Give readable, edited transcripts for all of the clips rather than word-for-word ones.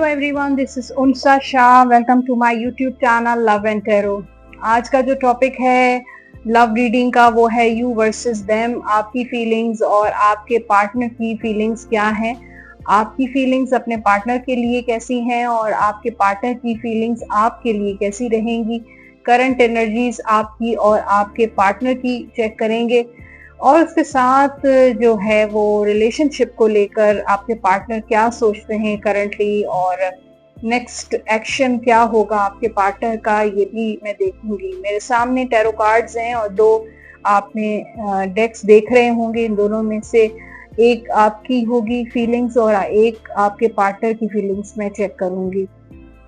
Everyone, this is Unsa Shah. Welcome to my YouTube channel love and tarot. आज का जो topic है लव रीडिंग का वो है यू वर्सेस देम। आपकी फीलिंग्स और आपके पार्टनर की फीलिंग्स क्या हैं। आपकी फीलिंग्स अपने पार्टनर के लिए कैसी हैं और आपके पार्टनर की फीलिंग्स आपके लिए कैसी रहेंगी। करंट एनर्जीज आपकी और आपके पार्टनर की चेक करेंगे और उसके साथ जो है वो रिलेशनशिप को लेकर आपके पार्टनर क्या सोचते हैं करंटली और नेक्स्ट एक्शन क्या होगा आपके पार्टनर का, ये भी मैं देखूंगी। मेरे सामने टैरो कार्ड्स हैं और दो आपने डेक्स देख रहे होंगे। इन दोनों में से एक आपकी होगी फीलिंग्स और एक आपके पार्टनर की फीलिंग्स मैं चेक करूंगी।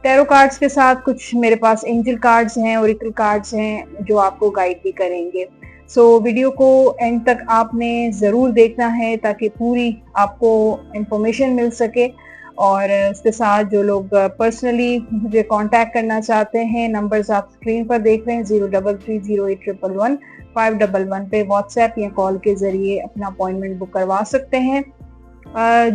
टैरो कार्ड्स के साथ कुछ मेरे पास एंजल कार्ड्स हैं, ओरेकल कार्ड्स हैं जो आपको गाइड भी करेंगे। वीडियो को एंड तक आपने ज़रूर देखना है ताकि पूरी आपको इंफॉर्मेशन मिल सके। और इसके साथ जो लोग पर्सनली मुझे कांटेक्ट करना चाहते हैं, नंबर्स आप स्क्रीन पर देख रहे हैं। 03308111 पे व्हाट्सएप या कॉल के ज़रिए अपना अपॉइंटमेंट बुक करवा सकते हैं।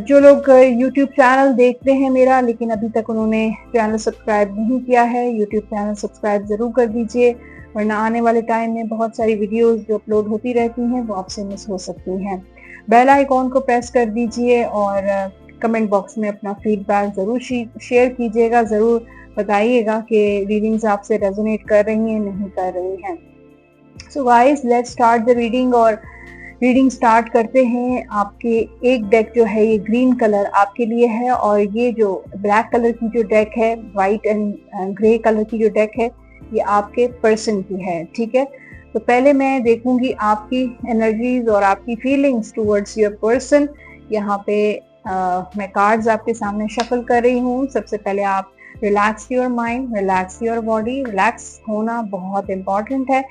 जो लोग यूट्यूब चैनल देखते हैं मेरा लेकिन अभी तक उन्होंने चैनल सब्सक्राइब नहीं किया है, यूट्यूब चैनल सब्सक्राइब ज़रूर कर दीजिए, वरना आने वाले टाइम में बहुत सारी वीडियोस जो अपलोड होती रहती हैं वो आपसे मिस हो सकती हैं। बेल आइकॉन को प्रेस कर दीजिए और कमेंट बॉक्स में अपना फीडबैक ज़रूर शेयर कीजिएगा। ज़रूर बताइएगा कि रीडिंग्स आपसे रेजोनेट कर रही हैं नहीं कर रही हैं। So guys, let's start the reading. और रीडिंग स्टार्ट करते हैं। आपके एक डेक जो है ये ग्रीन कलर आपके लिए है और ये जो ब्लैक कलर की जो डेक है, वाइट एंड ग्रे कलर की जो डेक है, ये आपके पर्सन की है। ठीक है, तो पहले मैं देखूंगी आपकी एनर्जीज और आपकी फीलिंग्स टुवर्ड्स योर पर्सन। यहाँ पे मैं कार्ड्स आपके सामने शफल कर रही हूँ। सबसे पहले आप relax your mind, relax your body. Relax होना बहुत इम्पॉर्टेंट है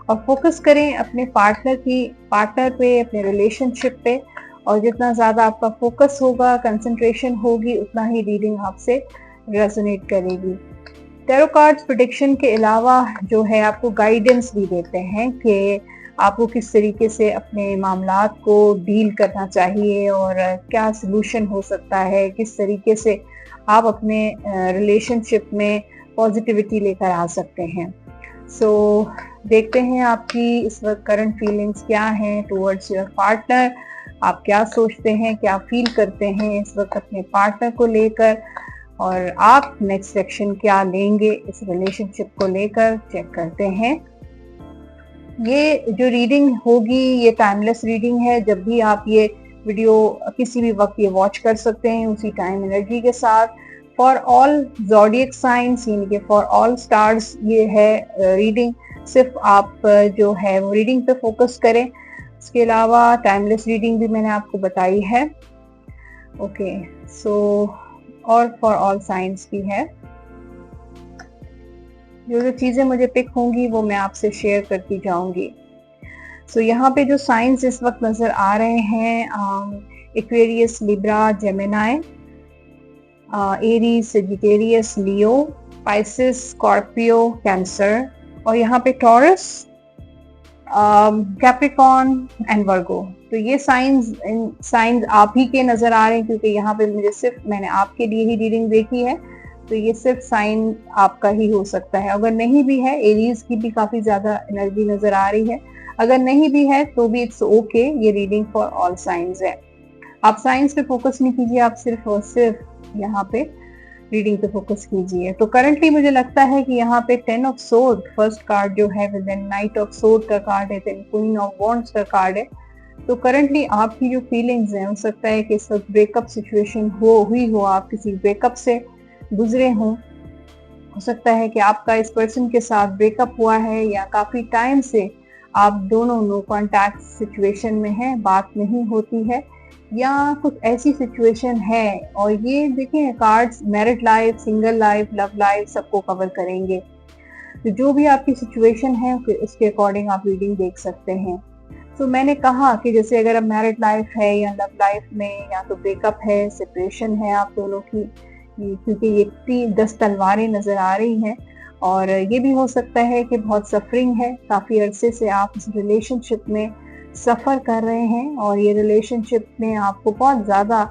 और फोकस करें अपने पार्टनर पे, अपने रिलेशनशिप पे। और जितना ज़्यादा आपका फोकस होगा, कंसंट्रेशन होगी, उतना ही रीडिंग आपसे रेजोनेट करेगी। टैरो कार्ड्स प्रेडिक्शन के अलावा जो है आपको गाइडेंस भी देते हैं कि आपको किस तरीके से अपने मामलात को डील करना चाहिए और क्या सलूशन हो सकता है, किस तरीके से आप अपने रिलेशनशिप में पॉजिटिविटी लेकर आ सकते हैं। देखते हैं आपकी इस वक्त करंट फीलिंग्स क्या हैं टुवर्ड्स योर पार्टनर। आप क्या सोचते हैं, क्या फील करते हैं इस वक्त अपने पार्टनर को लेकर और आप नेक्स्ट एक्शन क्या लेंगे इस रिलेशनशिप को लेकर। चेक करते हैं। ये जो रीडिंग होगी ये टाइमलेस रीडिंग है। जब भी आप ये वीडियो किसी भी वक्त ये वॉच कर सकते हैं उसी टाइम एनर्जी के साथ। फॉर ऑल ज़ोडिएक साइंस यानी कि फॉर ऑल स्टार्स ये है रीडिंग। सिर्फ आप जो है वो रीडिंग पे फोकस करें। इसके अलावा टाइमलेस रीडिंग भी मैंने आपको बताई है। ओके, और फॉर ऑल साइंस की है। जो चीज़ें मुझे पिक होंगी वो मैं आपसे शेयर करती जाऊंगी। यहाँ पे जो साइंस इस वक्त नज़र आ रहे हैं, Aquarius, Libra, Gemini, Aries, Sagittarius, Leo, Pisces, Scorpio, Cancer और यहाँ पे टॉरस, कैप्रिकॉर्न एंड वर्गो। तो ये साइंस आप ही के नज़र आ रहे हैं क्योंकि यहाँ पे मैंने आपके लिए ही रीडिंग देखी है, तो ये सिर्फ साइन आपका ही हो सकता है। अगर नहीं भी है, एरीज की भी काफ़ी ज़्यादा एनर्जी नज़र आ रही है। अगर नहीं भी है तो भी इट्स ओके, ये रीडिंग फॉर ऑल साइंस है। आप साइंस पे फोकस नहीं कीजिए, आप सिर्फ और सिर्फ यहाँ पे रीडिंग पे फोकस कीजिए। तो करंटली मुझे लगता है कि यहाँ पे 10 ऑफ सोर्ड फर्स्ट कार्ड जो है, विद नाइट ऑफ सोर्ड का कार्ड है, देन क्वीन ऑफ वॉन्ड्स का कार्ड है। तो करंटली आपकी जो फीलिंग्स हैं, हो सकता है कि इस वक्त ब्रेकअप सिचुएशन हुई हो, आप किसी ब्रेकअप से गुजरे हों। हो सकता है कि आपका इस पर्सन के साथ ब्रेकअप हुआ है या काफ़ी टाइम से आप दोनों नो कॉन्टैक्ट सिचुएशन में हैं, बात नहीं होती है या कुछ ऐसी सिचुएशन है। और ये देखिए cards married life, single life, love life सबको कवर करेंगे। तो जो भी आपकी सिचुएशन है उसके अकॉर्डिंग आप रीडिंग देख सकते हैं। मैंने कहा कि जैसे अगर अब मैरिड लाइफ है या लव लाइफ में या तो ब्रेकअप है, सेपरेशन है आप दोनों की, क्योंकि ये 10 तलवारें नज़र आ रही हैं। और ये भी हो सकता है कि बहुत सफरिंग है, काफ़ी अरसे से आप इस रिलेशनशिप में सफ़र कर रहे हैं और ये रिलेशनशिप में आपको बहुत ज़्यादा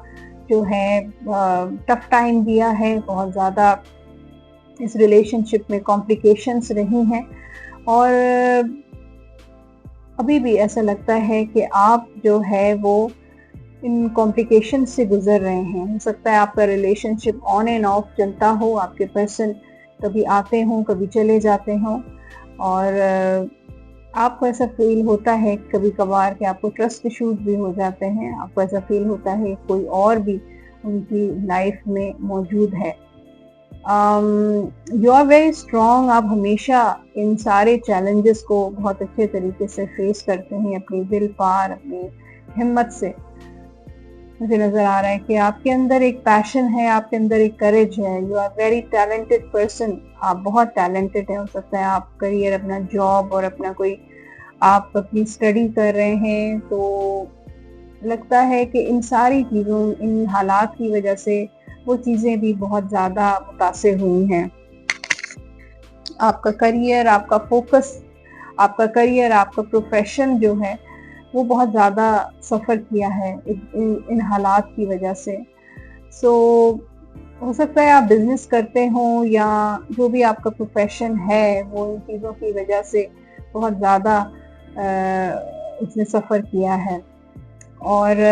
जो है टफ टाइम दिया है, बहुत ज़्यादा इस रिलेशनशिप में कॉम्प्लिकेशंस रही हैं और अभी भी ऐसा लगता है कि आप जो है वो इन कॉम्प्लिकेशन से गुजर रहे हैं। हो सकता है आपका रिलेशनशिप ऑन एंड ऑफ चलता हो, आपके पर्सन कभी आते हों, कभी चले जाते हों और आपको ऐसा फील होता है कभी कभार कि आपको ट्रस्ट इश्यूज भी हो जाते हैं, आपको ऐसा फील होता है कोई और भी उनकी लाइफ में मौजूद है। यू आर वेरी स्ट्रॉन्ग, आप हमेशा इन सारे चैलेंजेस को बहुत अच्छे तरीके से फेस करते हैं अपनी विल पावर, अपनी हिम्मत से। मुझे नजर आ रहा है कि आपके अंदर एक पैशन है, आपके अंदर एक करेज है। You are very talented person, आप बहुत टैलेंटेड है। हो सकता है आप करियर, अपना जॉब और अपना कोई आप अपनी स्टडी कर रहे हैं, तो लगता है कि इन सारी चीज़ों, इन हालात की वजह से वो चीज़ें भी बहुत ज़्यादा मुतासिर हुई हैं। आपका करियर, आपका फोकस, आपका करियर, आपका प्रोफेशन जो है वो बहुत ज़्यादा सफ़र किया है इन हालात की वजह से। सो हो सकता है आप बिजनेस करते हो या जो भी आपका प्रोफेशन है वो इन चीज़ों की वजह से बहुत ज़्यादा उसने सफ़र किया है और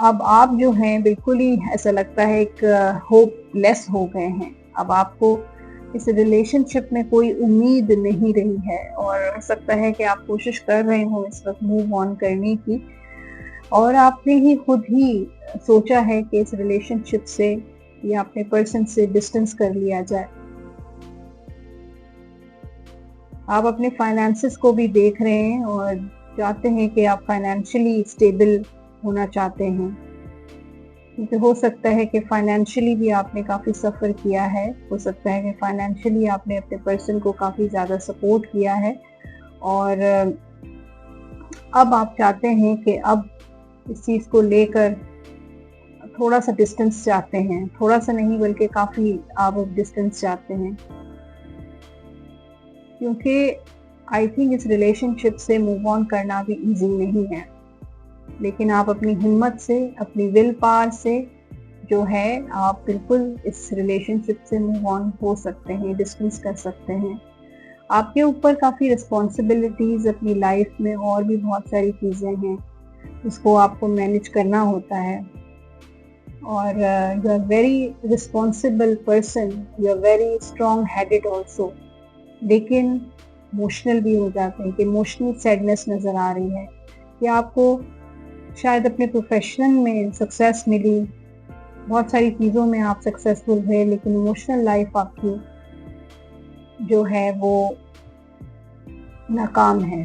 अब आप जो हैं बिल्कुल ही ऐसा लगता है एक होपलेस हो गए हैं। अब आपको इस रिलेशनशिप में कोई उम्मीद नहीं रही है और हो सकता है कि आप कोशिश कर रहे हो इस वक्त मूव ऑन करने की और आपने ही खुद ही सोचा है कि इस रिलेशनशिप से या अपने पर्सन से डिस्टेंस कर लिया जाए। आप अपने फाइनेंसेस को भी देख रहे हैं और चाहते हैं कि आप फाइनेंशियली स्टेबल होना चाहते हैं, क्योंकि हो सकता है कि फाइनेंशियली भी आपने काफ़ी सफ़र किया है। हो सकता है कि फाइनेंशियली आपने अपने पर्सन को काफ़ी ज़्यादा सपोर्ट किया है और अब आप चाहते हैं कि अब इस चीज़ को लेकर थोड़ा सा डिस्टेंस चाहते हैं। थोड़ा सा नहीं बल्कि काफ़ी आप डिस्टेंस चाहते हैं, क्योंकि आई थिंक इस रिलेशनशिप से मूव ऑन करना भी इजी नहीं है, लेकिन आप अपनी हिम्मत से, अपनी विल पावर से जो है आप बिल्कुल इस रिलेशनशिप से मूव ऑन हो सकते हैं, डिस्टेंस कर सकते हैं। आपके ऊपर काफ़ी रिस्पॉन्सिबिलिटीज़ अपनी लाइफ में और भी बहुत सारी चीज़ें हैं जिसको आपको मैनेज करना होता है और you are very responsible person, you are very strong headed also, लेकिन इमोशनल भी हो जाते हैं कि इमोशनल सैडनेस नज़र आ रही है कि आपको शायद अपने प्रोफेशन में सक्सेस मिली, बहुत सारी चीज़ों में आप सक्सेसफुल हुए, लेकिन इमोशनल लाइफ आपकी जो है वो नाकाम है।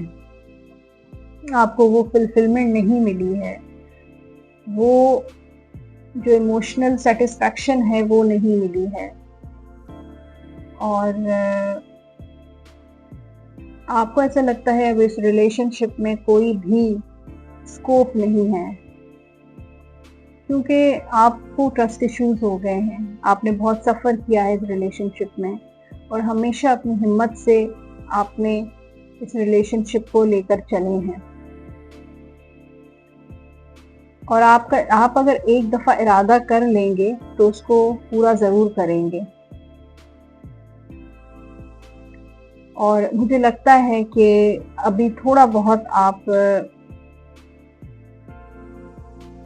आपको वो फुलफिलमेंट नहीं मिली है, वो जो इमोशनल सेटिस्फैक्शन है वो नहीं मिली है और आपको ऐसा लगता है अब इस रिलेशनशिप में कोई भी स्कोप नहीं है, क्योंकि आपको ट्रस्ट इश्यूज हो गए हैं। आपने बहुत सफ़र किया है इस रिलेशनशिप में और हमेशा अपनी हिम्मत से आपने इस रिलेशनशिप को लेकर चले हैं और आप अगर एक दफ़ा इरादा कर लेंगे तो उसको पूरा ज़रूर करेंगे। और मुझे लगता है कि अभी थोड़ा बहुत आप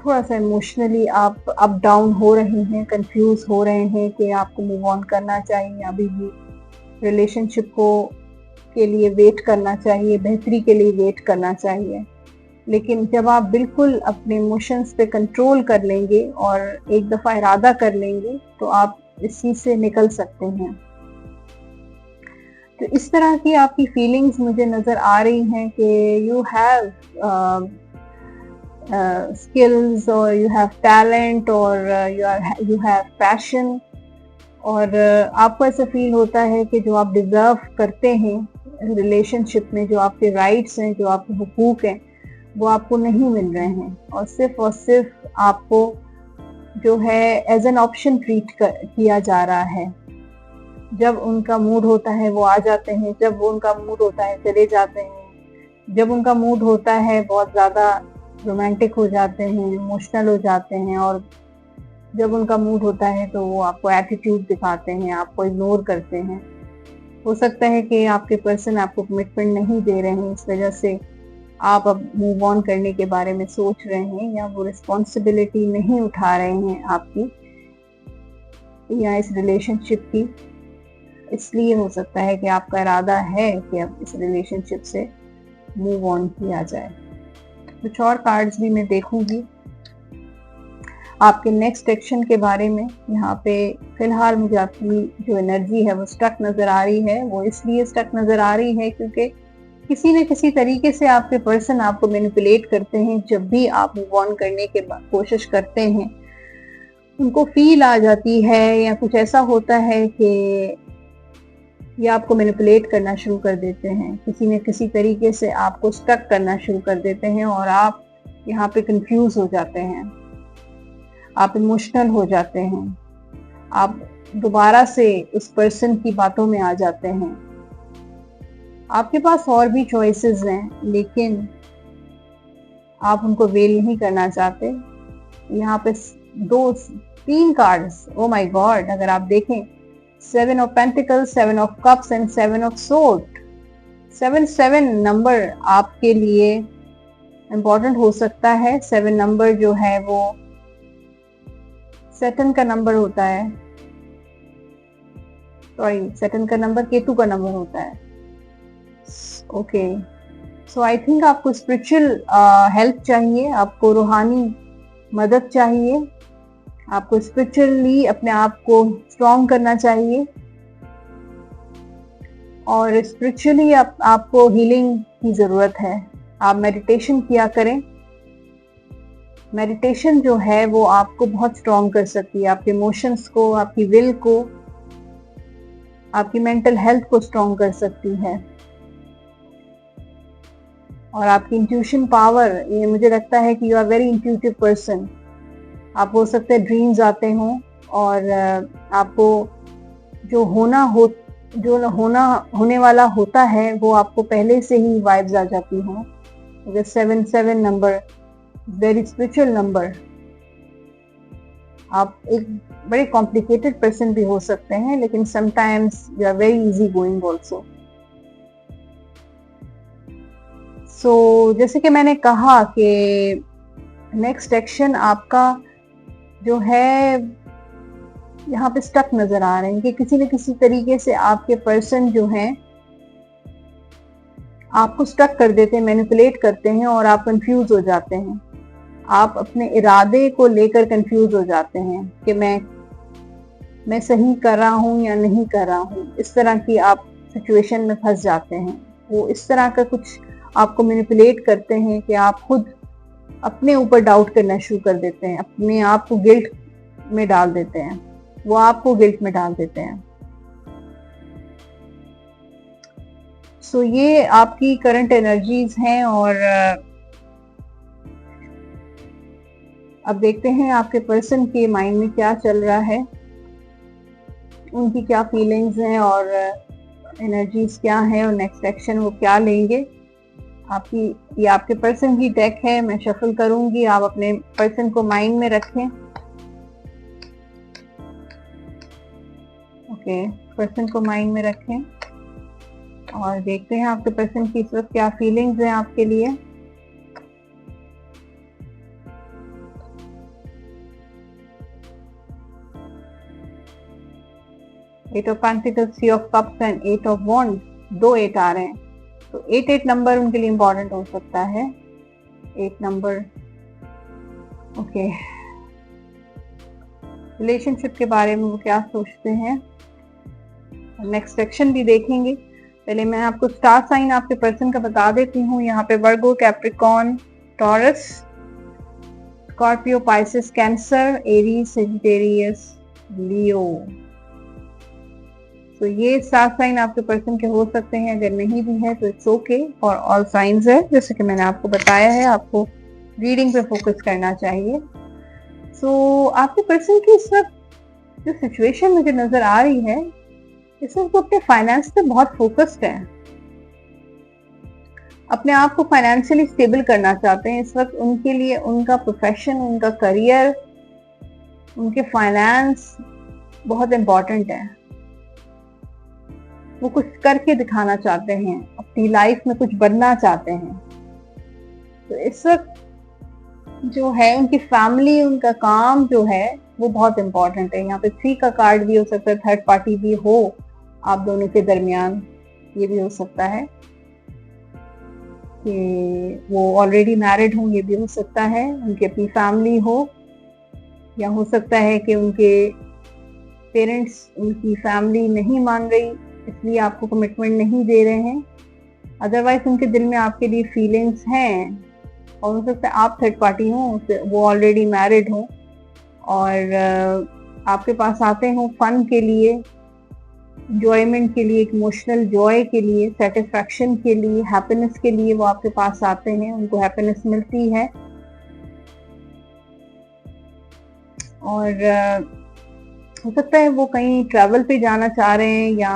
थोड़ा सा इमोशनली आप अप डाउन हो रहे हैं, कंफ्यूज हो रहे हैं कि आपको मूव ऑन करना चाहिए, अभी भी रिलेशनशिप को के लिए वेट करना चाहिए, बेहतरी के लिए वेट करना चाहिए। लेकिन जब आप बिल्कुल अपने इमोशंस पे कंट्रोल कर लेंगे और एक दफ़ा इरादा कर लेंगे तो आप इस चीज़ से निकल सकते हैं। तो इस तरह की आपकी फीलिंग्स मुझे नज़र आ रही हैं कि you have skills or you have talent or you have passion और आपको ऐसा फील होता है कि जो आप डिज़र्व करते हैं रिलेशनशिप में, जो आपके राइट्स हैं, जो आपके हुकूक हैं, वो आपको नहीं मिल रहे हैं और सिर्फ आपको जो है एज एन ऑप्शन ट्रीट किया जा रहा है। जब उनका मूड होता है वो आ जाते हैं, जब उनका मूड होता है चले जाते हैं, जब उनका मूड होता है बहुत ज़्यादा रोमांटिक हो जाते हैं, इमोशनल हो जाते हैं, और जब उनका मूड होता है तो वो आपको एटीट्यूड दिखाते हैं, आपको इग्नोर करते हैं। हो सकता है कि आपके पर्सन आपको कमिटमेंट नहीं दे रहे हैं, इस वजह से आप अब मूव ऑन करने के बारे में सोच रहे हैं, या वो रिस्पॉन्सिबिलिटी नहीं उठा रहे हैं आपकी या इस रिलेशनशिप की। इसलिए हो सकता है कि आपका इरादा है कि अब इस रिलेशनशिप से मूव ऑन किया जाए। कुछ और कार्ड्स भी मैं देखूंगी आपके नेक्स्ट एक्शन के बारे में। यहाँ पे फिलहाल मुझे आपकी जो एनर्जी है वो स्टक नजर आ रही है। वो इसलिए स्टक नजर आ रही है क्योंकि किसी न किसी तरीके से आपके पर्सन आपको मैनिपुलेट करते हैं। जब भी आप मूव ऑन करने की कोशिश करते हैं, उनको फील आ जाती है या कुछ ऐसा होता है कि ये आपको मैनिपुलेट करना शुरू कर देते हैं, किसी न किसी तरीके से आपको स्टक करना शुरू कर देते हैं, और आप यहाँ पे कंफ्यूज हो जाते हैं, आप इमोशनल हो जाते हैं, आप दोबारा से उस पर्सन की बातों में आ जाते हैं। आपके पास और भी चॉइसेस हैं, लेकिन आप उनको वेल नहीं करना चाहते। यहाँ पे 3 कार्ड्स, ओ माय गॉड, अगर आप देखें 7 of pentacles, 7 of cups and 7 of sword. 7 number आपके लिए इम्पोर्टेंट हो सकता है। 7 नंबर जो है वो सैटर्न का नंबर होता है, सॉरी सैटर्न का नंबर केतु का नंबर होता है। ओके, सो आई थिंक आपको स्पिरिचुअल हेल्प चाहिए, आपको रूहानी मदद चाहिए, आपको स्पिरिचुअली अपने आप को स्ट्रॉन्ग करना चाहिए, और स्पिरिचुअली आपको हीलिंग की जरूरत है। आप मेडिटेशन किया करें। मेडिटेशन जो है वो आपको बहुत स्ट्रॉन्ग कर सकती है, आपके इमोशंस को, आपकी विल को, आपकी मेंटल हेल्थ को स्ट्रॉन्ग कर सकती है। और आपकी इंट्यूशन पावर, ये मुझे लगता है कि you are very intuitive person. आप हो सकते हैं ड्रीम्स आते हों, और आपको जो होने वाला होता है वो आपको पहले से ही वाइब्स आ जाती हों। अगर 7 नंबर वेरी स्पिरिचुअल नंबर। आप एक बड़े कॉम्प्लिकेटेड पर्सन भी हो सकते हैं, लेकिन sometimes you are very easy going also. So जैसे कि मैंने कहा कि नेक्स्ट एक्शन आपका जो है यहाँ पे स्टक नजर आ रहे हैं कि किसी न किसी तरीके से आपके पर्सन जो हैं आपको स्टक कर देते हैं, मैनिपुलेट करते हैं, और आप कंफ्यूज हो जाते हैं। आप अपने इरादे को लेकर कंफ्यूज हो जाते हैं कि मैं सही कर रहा हूँ या नहीं कर रहा हूँ। इस तरह की आप सिचुएशन में फंस जाते हैं। वो इस तरह का कुछ आपको मैनिपुलेट करते हैं कि आप खुद अपने ऊपर डाउट करना शुरू कर देते हैं, अपने आप को गिल्ट में डाल देते हैं, वो आपको गिल्ट में डाल देते हैं। सो ये आपकी करंट एनर्जीज हैं, और अब देखते हैं आपके पर्सन के माइंड में क्या चल रहा है, उनकी क्या फीलिंग्स हैं और एनर्जीज क्या है, और नेक्स्ट एक्शन वो क्या लेंगे। ये आपके पर्सन की डेक है, मैं शफल करूंगी। आप अपने पर्सन को माइंड में रखें। ओके, पर्सन को माइंड में रखें और देखते हैं आपके पर्सन की इस वक्त क्या फीलिंग्स हैं आपके लिए। Eight of pentacles, three of cups and 8 of wands, 2 8 आ रहे हैं, तो 8 नंबर उनके लिए इंपॉर्टेंट हो सकता है। 8 नंबर। ओके, रिलेशनशिप के बारे में वो क्या सोचते हैं, नेक्स्ट सेक्शन भी देखेंगे। पहले मैं आपको स्टार साइन आपके पर्सन का बता देती हूँ। यहाँ पे Virgo, Capricorn, Taurus, Scorpio, Pisces, Cancer, Aries, Sagittarius, Leo. तो ये 7 साइन आपके पर्सन के हो सकते हैं। अगर नहीं भी है तो इट्स ओके, और ऑल साइंस है। जैसे कि मैंने आपको बताया है, आपको रीडिंग पे फोकस करना चाहिए। सो आपके पर्सन की इस वक्त जो सिचुएशन मुझे नजर आ रही है, इस वक्त वो अपने फाइनेंस पे बहुत फोकस्ड है। अपने आप को फाइनेंशियली स्टेबल करना चाहते हैं। इस वक्त उनके लिए उनका प्रोफेशन, उनका करियर, उनके फाइनेंस बहुत इम्पोर्टेंट है। वो कुछ करके दिखाना चाहते हैं, अपनी लाइफ में कुछ बनना चाहते हैं। तो इस वक्त जो है उनकी फैमिली, उनका काम जो है वो बहुत इम्पोर्टेंट है। यहाँ पे 3 का कार्ड भी हो सकता है, थर्ड पार्टी भी हो आप दोनों के दरमियान, ये भी हो सकता है कि वो ऑलरेडी मैरिड हों, ये भी हो सकता है, उनकी अपनी फैमिली हो, या हो सकता है कि उनके पेरेंट्स, उनकी फैमिली नहीं मान रही इसलिए आपको कमिटमेंट नहीं दे रहे हैं। अदरवाइज उनके दिल में आपके लिए फीलिंग्स हैं, और हो सकता है आप थर्ड पार्टी हो, वो ऑलरेडी मैरिड हो और आपके पास आते हो फन के लिए, इंजॉयमेंट के लिए, इमोशनल जॉय के लिए, सेटिस्फैक्शन के लिए, हैप्पीनेस के लिए वो आपके पास आते हैं, उनको हैप्पीनेस मिलती है। और हो सकता है वो कहीं ट्रैवल पे जाना चाह रहे हैं या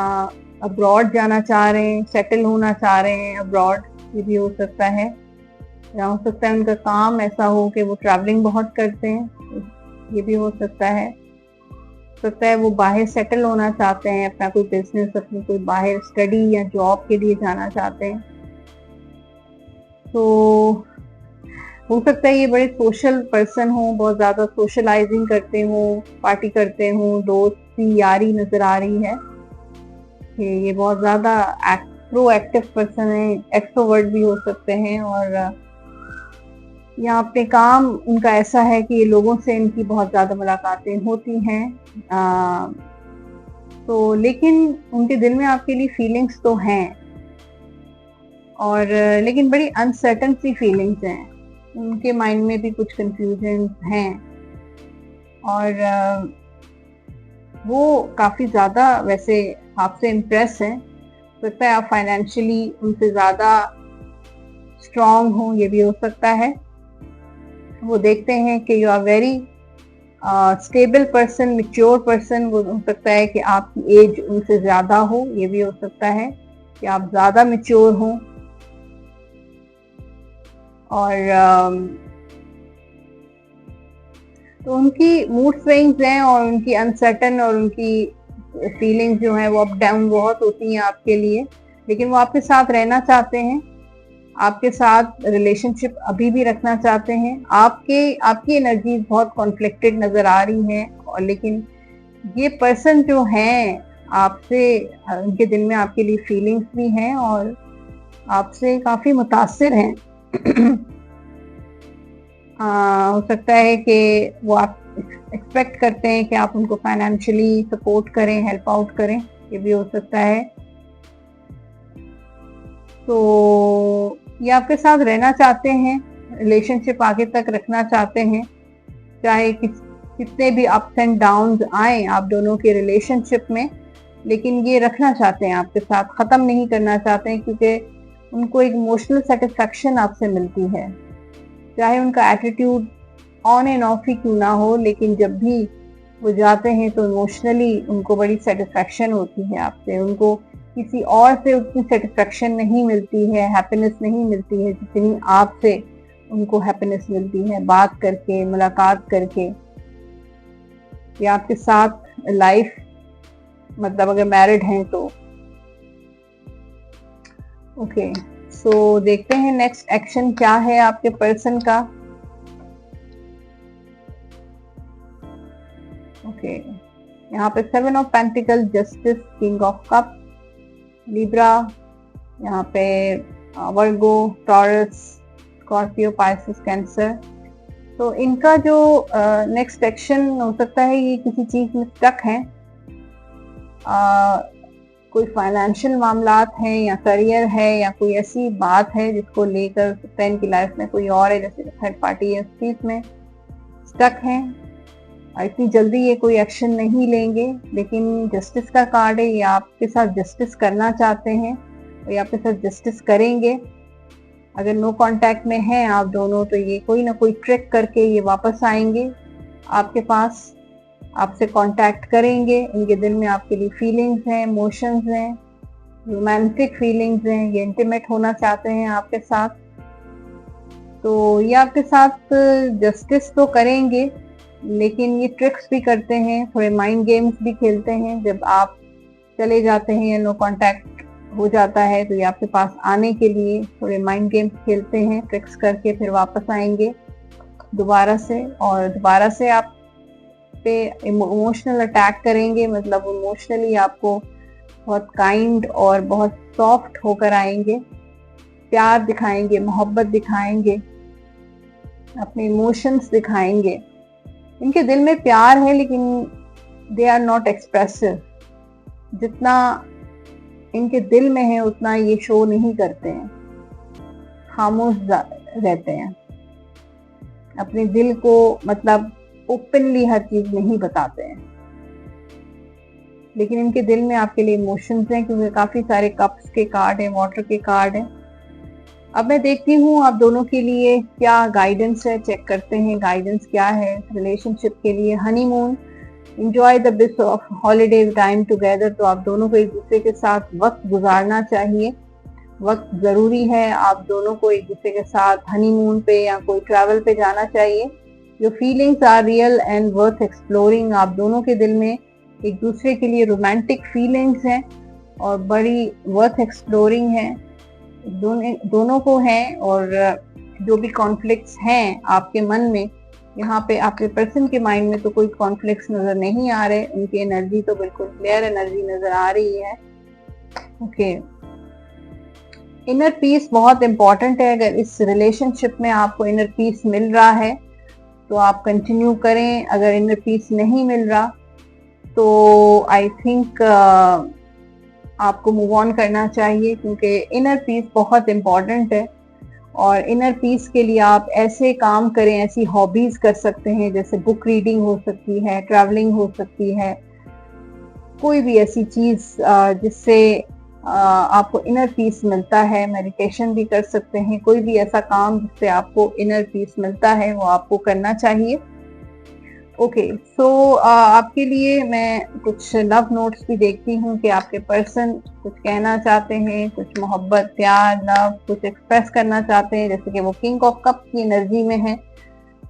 अब्रॉड जाना चाह रहे हैं, सेटल होना चाह रहे हैं अब्रॉड, ये भी हो सकता है। या हो सकता है उनका काम ऐसा हो कि वो ट्रैवलिंग बहुत करते हैं, ये भी हो सकता है। हो सकता है वो बाहर सेटल होना चाहते हैं, अपना कोई बिजनेस, अपनी कोई बाहर स्टडी या जॉब के लिए जाना चाहते हैं। तो हो सकता है ये बड़े सोशल पर्सन हो, बहुत ज्यादा सोशलाइजिंग करते हो, पार्टी करते हो, दोस्ती यारी नजर आ रही है कि ये बहुत ज्यादा प्रोएक्टिव पर्सन है, एक्सट्रोवर्ट भी हो सकते हैं। और यहाँ पे काम उनका ऐसा है कि ये लोगों से इनकी बहुत ज्यादा मुलाकातें होती हैं, तो लेकिन उनके दिल में आपके लिए फीलिंग्स तो हैं, और लेकिन बड़ी अनसर्टन सी फीलिंग्स हैं, उनके माइंड में भी कुछ कंफ्यूजन हैं। और वो काफी ज्यादा वैसे आपसे इम्प्रेस हैं। सकता है आप फाइनेंशियली उनसे ज्यादा स्ट्रांग हो, ये भी हो सकता है। वो देखते हैं कि you are very stable person, mature person. वो हो सकता है कि आपकी एज उनसे ज्यादा हो, ये भी हो सकता है कि आप ज्यादा मैच्योर हो। और तो उनकी मूड स्विंग्स हैं और उनकी अनसर्टन और उनकी फीलिंग्स जो हैं वो अप डाउन बहुत होती हैं आपके लिए, लेकिन वो आपके साथ रहना चाहते हैं, आपके साथ रिलेशनशिप अभी भी रखना चाहते हैं। आपकी एनर्जी बहुत कॉन्फ्लिक्टेड नजर आ रही है, और लेकिन ये पर्सन जो हैं आपसे, उनके दिल में आपके लिए फीलिंग्स भी हैं और आपसे काफी मुतासिर हैं। हो सकता है कि वो आप एक्सपेक्ट करते हैं कि आप उनको फाइनेंशियली सपोर्ट करें, हेल्प आउट करें, ये भी हो सकता है। तो ये आपके साथ रहना चाहते हैं, रिलेशनशिप आगे तक रखना चाहते हैं, चाहे कितने भी अप्स एंड डाउन्स आए आप दोनों के रिलेशनशिप में, लेकिन ये रखना चाहते हैं आपके साथ, खत्म नहीं करना चाहते हैं, क्योंकि उनको एक इमोशनल सेटिस्फैक्शन आपसे मिलती है। चाहे उनका एटीट्यूड ऑन एंड ऑफ ही क्यों ना हो, लेकिन जब भी वो जाते हैं तो इमोशनली उनको बड़ी सेटिस्फैक्शन होती है आपसे। उनको किसी और से उतनी सेटिस्फैक्शन नहीं मिलती है, हैप्पीनेस नहीं मिलती है जितनी आपसे उनको हैप्पीनेस मिलती है बात करके, मुलाकात करके, या आपके साथ लाइफ, मतलब अगर मैरिड हैं तो। ओके, सो देखते हैं नेक्स्ट एक्शन क्या है आपके पर्सन का। ओके, यहाँ पे 7 of pentacle, justice, king of cup, Libra, यहाँ पे वर्गो, टॉरस, स्कॉर्पियो, पाइसेस, कैंसर। तो इनका जो नेक्स्ट एक्शन हो सकता है, ये किसी चीज में स्टक है, कोई फाइनेंशियल मामलात हैं या करियर है या कोई ऐसी बात है जिसको लेकर सकता है इनकी लाइफ में कोई और है, जैसे थर्ड पार्टी है, उस चीज में स्टक है। इतनी जल्दी ये कोई एक्शन नहीं लेंगे, लेकिन जस्टिस का कार्ड है, ये आपके साथ जस्टिस करना चाहते हैं और ये आपके साथ जस्टिस करेंगे। अगर नो कांटेक्ट में हैं आप दोनों, तो ये कोई ना कोई ट्रिक करके ये वापस आएंगे आपके पास, आपसे कांटेक्ट करेंगे। इनके दिल में आपके लिए फीलिंग्स हैं, इमोशंस हैं, रोमांटिक फीलिंग्स हैं, ये इंटीमेट होना चाहते हैं आपके साथ। तो ये आपके साथ जस्टिस तो करेंगे, लेकिन ये ट्रिक्स भी करते हैं, थोड़े माइंड गेम्स भी खेलते हैं। जब आप चले जाते हैं या नो कांटेक्ट हो जाता है तो ये आपके पास आने के लिए थोड़े माइंड गेम्स खेलते हैं, ट्रिक्स करके फिर वापस आएंगे दोबारा से, और दोबारा से आप पे इमोशनल अटैक करेंगे। मतलब इमोशनली आपको बहुत काइंड और बहुत सॉफ्ट होकर आएंगे, प्यार दिखाएंगे, मोहब्बत दिखाएंगे, अपने इमोशंस दिखाएंगे। इनके दिल में प्यार है लेकिन दे आर नॉट एक्सप्रेसिव। जितना इनके दिल में है उतना ये शो नहीं करते हैं, खामोश रहते हैं। अपने दिल को मतलब ओपनली हर चीज नहीं बताते हैं, लेकिन इनके दिल में आपके लिए इमोशंस हैं, क्योंकि काफी सारे कप्स के कार्ड हैं, वाटर के कार्ड हैं। अब मैं देखती हूँ आप दोनों के लिए क्या गाइडेंस है, चेक करते हैं गाइडेंस क्या है रिलेशनशिप के लिए। हनीमून, एंजॉय द बिस ऑफ हॉलीडे टाइम टुगेदर। तो आप दोनों को एक दूसरे के साथ वक्त गुजारना चाहिए, वक्त जरूरी है। आप दोनों को एक दूसरे के साथ हनीमून पे या कोई ट्रैवल पे जाना चाहिए। जो feelings are real and worth exploring. आप दोनों के दिल में एक दूसरे के लिए रोमांटिक फीलिंग्स हैं और बड़ी वर्थ एक्सप्लोरिंग है, दोनों को हैं। और जो भी कॉन्फ्लिक्ट्स हैं आपके मन में, यहाँ पे आपके पर्सन के माइंड में तो कोई कॉन्फ्लिक्ट्स नजर नहीं आ रहे, उनकी एनर्जी तो बिल्कुल क्लियर एनर्जी नजर आ रही है। ओके, इनर पीस बहुत इंपॉर्टेंट है। अगर इस रिलेशनशिप में आपको इनर पीस मिल रहा है तो आप कंटिन्यू करें, अगर इनर पीस नहीं मिल रहा तो आई थिंक आपको मूव ऑन करना चाहिए, क्योंकि इनर पीस बहुत इंपॉर्टेंट है। और इनर पीस के लिए आप ऐसे काम करें, ऐसी हॉबीज कर सकते हैं, जैसे बुक रीडिंग हो सकती है, ट्रैवलिंग हो सकती है, कोई भी ऐसी चीज जिससे आपको इनर पीस मिलता है। मेडिटेशन भी कर सकते हैं, कोई भी ऐसा काम जिससे आपको इनर पीस मिलता है वो आपको करना चाहिए। ओके, सो आपके लिए मैं कुछ लव नोट्स भी देखती हूँ कि आपके पर्सन कुछ कहना चाहते हैं, कुछ मोहब्बत, प्यार, लव कुछ एक्सप्रेस करना चाहते हैं। जैसे कि वो किंग ऑफ कप की एनर्जी में है,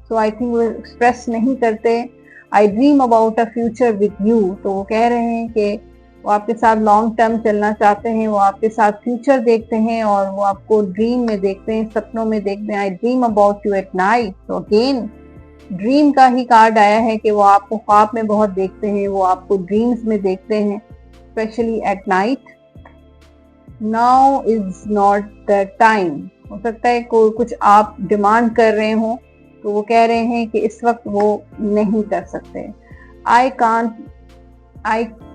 सो आई थिंक वो एक्सप्रेस नहीं करते। आई dream about a future with you, तो वो कह रहे हैं कि वो आपके साथ लॉन्ग टर्म चलना चाहते हैं, वो आपके साथ फ्यूचर देखते हैं और वो आपको ड्रीम में देखते हैं, सपनों में देखते हैं। आई dream about you at night, तो अगेन ड्रीम का ही कार्ड आया है कि वो आपको ख्वाब में बहुत देखते हैं, वो आपको ड्रीम्स में देखते हैं, specially at night. Now is not the time. हो सकता है कोई कुछ आप डिमांड कर रहे हो, तो वो कह रहे हैं कि इस वक्त वो नहीं कर सकते। I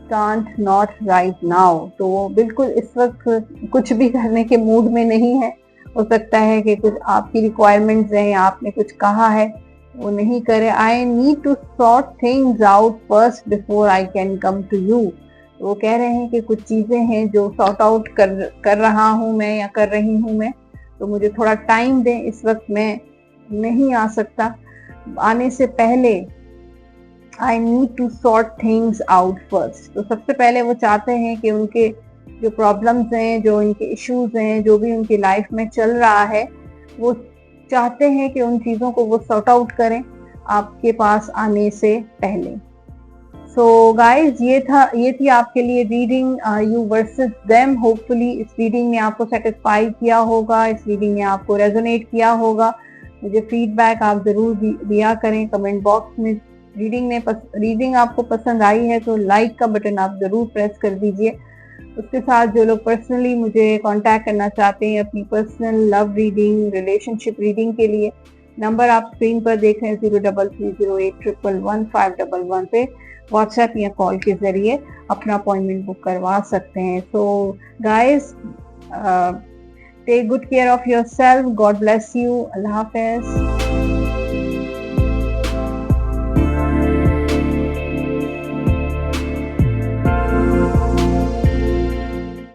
can't not right now, तो वो बिल्कुल इस वक्त कुछ भी करने के मूड में नहीं है। हो सकता है कि कुछ आपकी रिक्वायरमेंट्स हैं या आपने कुछ कहा है वो नहीं करे। I need to sort things out first before I can come to you. वो कह रहे हैं कि कुछ चीजें हैं जो सॉर्ट आउट कर रहा हूं मैं या कर रही हूं मैं, तो मुझे थोड़ा टाइम दें, इस वक्त मैं नहीं आ सकता। आने से पहले I need to sort things out first. तो सबसे पहले वो चाहते हैं कि उनके जो प्रॉब्लम्स हैं, जो उनके इश्यूज हैं, जो भी उनकी लाइफ में चल रहा है, वो चाहते हैं कि उन चीज़ों को वो सॉर्ट आउट करें आपके पास आने से पहले। सो गाइज, ये थी आपके लिए reading you versus them. Hopefully इस रीडिंग ने आपको सेटिस्फाई किया होगा, इस रीडिंग ने आपको रेजोनेट किया होगा। मुझे फीडबैक आप जरूर दिया करें कमेंट बॉक्स में। रीडिंग आपको पसंद आई है तो लाइक का बटन आप जरूर प्रेस कर दीजिए। उसके साथ जो लोग पर्सनली मुझे कांटेक्ट करना चाहते हैं अपनी personal love reading, relationship reading के लिए, नंबर आप स्क्रीन पर देख रहे हैं 033081111511 पे व्हाट्सएप या कॉल के जरिए अपना अपॉइंटमेंट बुक करवा सकते हैं। So guys, take good care of yourself, god bless you, अल्लाह हाफिज।